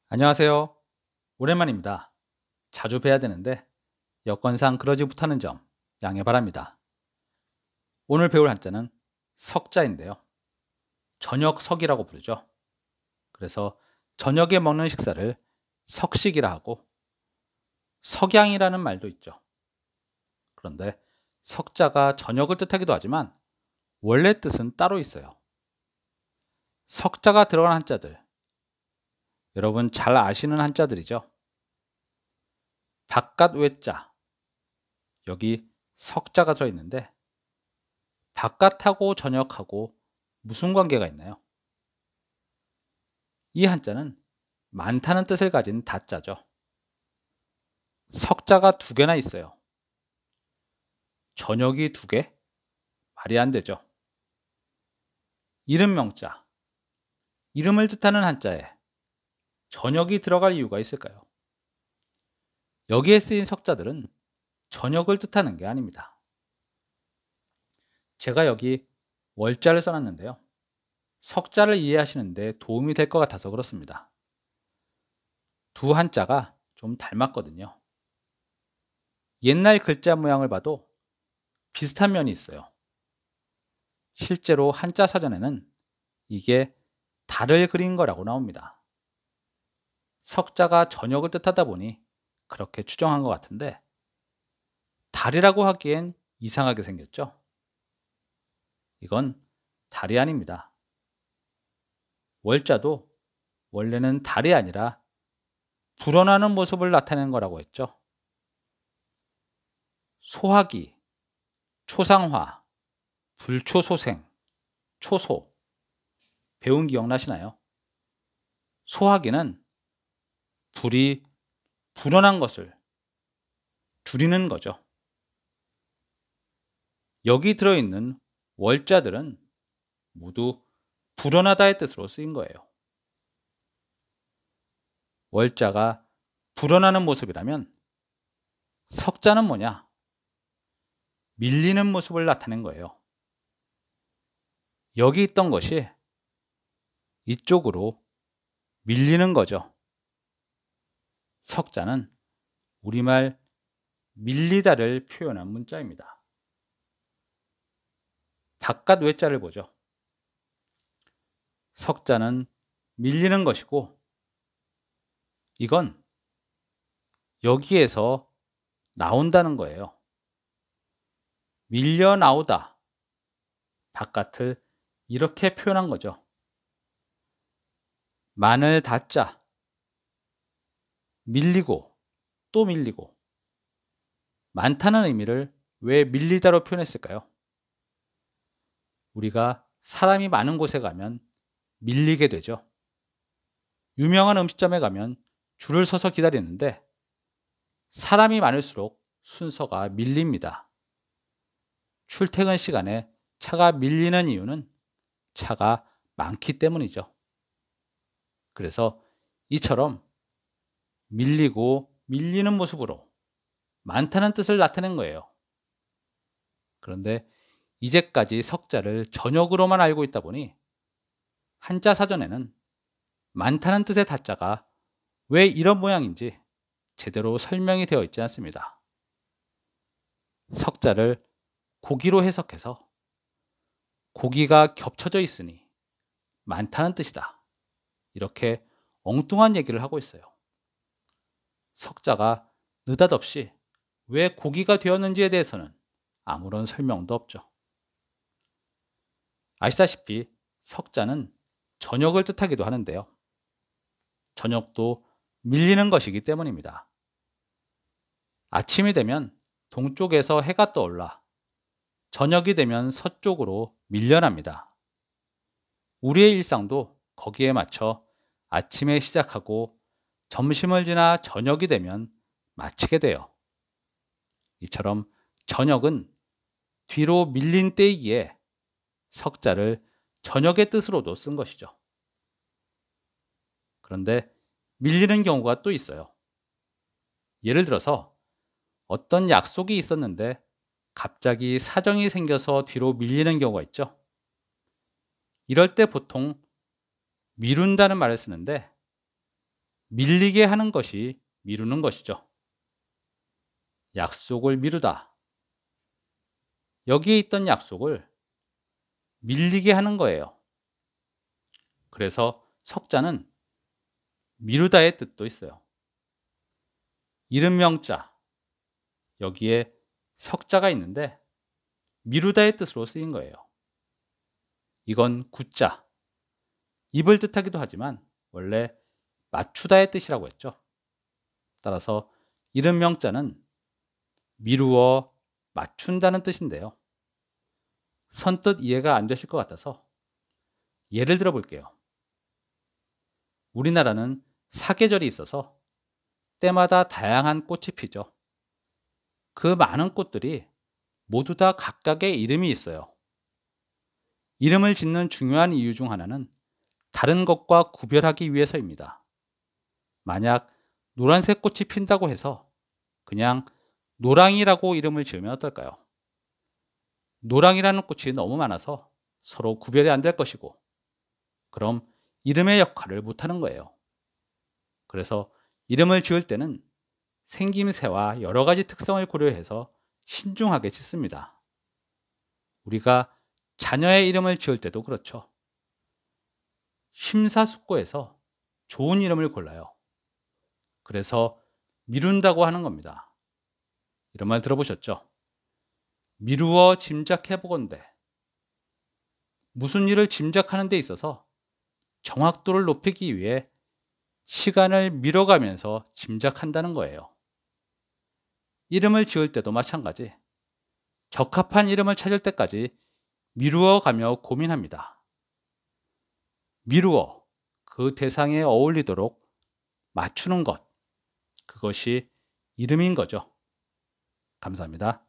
안녕하세요. 오랜만입니다. 자주 뵈야 되는데 여건상 그러지 못하는 점 양해 바랍니다. 오늘 배울 한자는 석자인데요. 저녁석이라고 부르죠. 그래서 저녁에 먹는 식사를 석식이라 하고 석양이라는 말도 있죠. 그런데 석자가 저녁을 뜻하기도 하지만 원래 뜻은 따로 있어요. 석자가 들어간 한자들, 여러분 잘 아시는 한자들이죠. 바깥 외자, 여기 석자가 들어있는데 바깥하고 저녁하고 무슨 관계가 있나요? 이 한자는 많다는 뜻을 가진 다자죠. 석자가 두 개나 있어요. 저녁이 두 개? 말이 안 되죠. 이름 명자, 이름을 뜻하는 한자에 저녁이 들어갈 이유가 있을까요? 여기에 쓰인 석자들은 저녁을 뜻하는 게 아닙니다. 제가 여기 월자를 써놨는데요. 석자를 이해하시는데 도움이 될 것 같아서 그렇습니다. 두 한자가 좀 닮았거든요. 옛날 글자 모양을 봐도 비슷한 면이 있어요. 실제로 한자 사전에는 이게 달을 그린 거라고 나옵니다. 석자가 저녁을 뜻하다 보니 그렇게 추정한 것 같은데 달이라고 하기엔 이상하게 생겼죠? 이건 달이 아닙니다. 월자도 원래는 달이 아니라 불어나는 모습을 나타내는 거라고 했죠. 소화기, 초상화, 불초소생, 초소 배운 기억나시나요? 소화기는 불이 불어난 것을 줄이는 거죠. 여기 들어있는 월자들은 모두 불어나다의 뜻으로 쓰인 거예요. 월자가 불어나는 모습이라면 석자는 뭐냐? 밀리는 모습을 나타낸 거예요. 여기 있던 것이 이쪽으로 밀리는 거죠. 석자는 우리말 밀리다를 표현한 문자입니다. 바깥 외자를 보죠. 석자는 밀리는 것이고 이건 여기에서 나온다는 거예요. 밀려 나오다. 바깥을 이렇게 표현한 거죠. 마늘 다자. 밀리고 또 밀리고. 많다는 의미를 왜 밀리다로 표현했을까요? 우리가 사람이 많은 곳에 가면 밀리게 되죠. 유명한 음식점에 가면 줄을 서서 기다리는데 사람이 많을수록 순서가 밀립니다. 출퇴근 시간에 차가 밀리는 이유는 차가 많기 때문이죠. 그래서 이처럼 밀리고 밀리는 모습으로 많다는 뜻을 나타낸 거예요. 그런데 이제까지 석자를 저녁으로만 알고 있다 보니 한자 사전에는 많다는 뜻의 다자가 왜 이런 모양인지 제대로 설명이 되어 있지 않습니다. 석자를 고기로 해석해서 고기가 겹쳐져 있으니 많다는 뜻이다. 이렇게 엉뚱한 얘기를 하고 있어요. 석자가 느닷없이 왜 고기가 되었는지에 대해서는 아무런 설명도 없죠. 아시다시피 석자는 저녁을 뜻하기도 하는데요. 저녁도 밀리는 것이기 때문입니다. 아침이 되면 동쪽에서 해가 떠올라 저녁이 되면 서쪽으로 밀려납니다. 우리의 일상도 거기에 맞춰 아침에 시작하고 점심을 지나 저녁이 되면 마치게 돼요. 이처럼 저녁은 뒤로 밀린 때이기에 석자를 저녁의 뜻으로도 쓴 것이죠. 그런데 밀리는 경우가 또 있어요. 예를 들어서 어떤 약속이 있었는데 갑자기 사정이 생겨서 뒤로 밀리는 경우가 있죠. 이럴 때 보통 미룬다는 말을 쓰는데 밀리게 하는 것이 미루는 것이죠. 약속을 미루다. 여기에 있던 약속을 밀리게 하는 거예요. 그래서 석자는 미루다의 뜻도 있어요. 이름 명자, 여기에 석자가 있는데 미루다의 뜻으로 쓰인 거예요. 이건 구자, 입을 뜻하기도 하지만 원래 맞추다의 뜻이라고 했죠. 따라서 이름 명자는 미루어 맞춘다는 뜻인데요. 선뜻 이해가 안 되실 것 같아서 예를 들어 볼게요. 우리나라는 사계절이 있어서 때마다 다양한 꽃이 피죠. 그 많은 꽃들이 모두 다 각각의 이름이 있어요. 이름을 짓는 중요한 이유 중 하나는 다른 것과 구별하기 위해서입니다. 만약 노란색 꽃이 핀다고 해서 그냥 노랑이라고 이름을 지으면 어떨까요? 노랑이라는 꽃이 너무 많아서 서로 구별이 안 될 것이고, 그럼 이름의 역할을 못하는 거예요. 그래서 이름을 지을 때는 생김새와 여러 가지 특성을 고려해서 신중하게 짓습니다. 우리가 자녀의 이름을 지을 때도 그렇죠. 심사숙고해서 좋은 이름을 골라요. 그래서 미룬다고 하는 겁니다. 이런 말 들어보셨죠? 미루어 짐작해보건대. 무슨 일을 짐작하는 데 있어서 정확도를 높이기 위해 시간을 미뤄가면서 짐작한다는 거예요. 이름을 지을 때도 마찬가지. 적합한 이름을 찾을 때까지 미루어 가며 고민합니다. 미루어, 그 대상에 어울리도록 맞추는 것, 그것이 이름인 거죠. 감사합니다.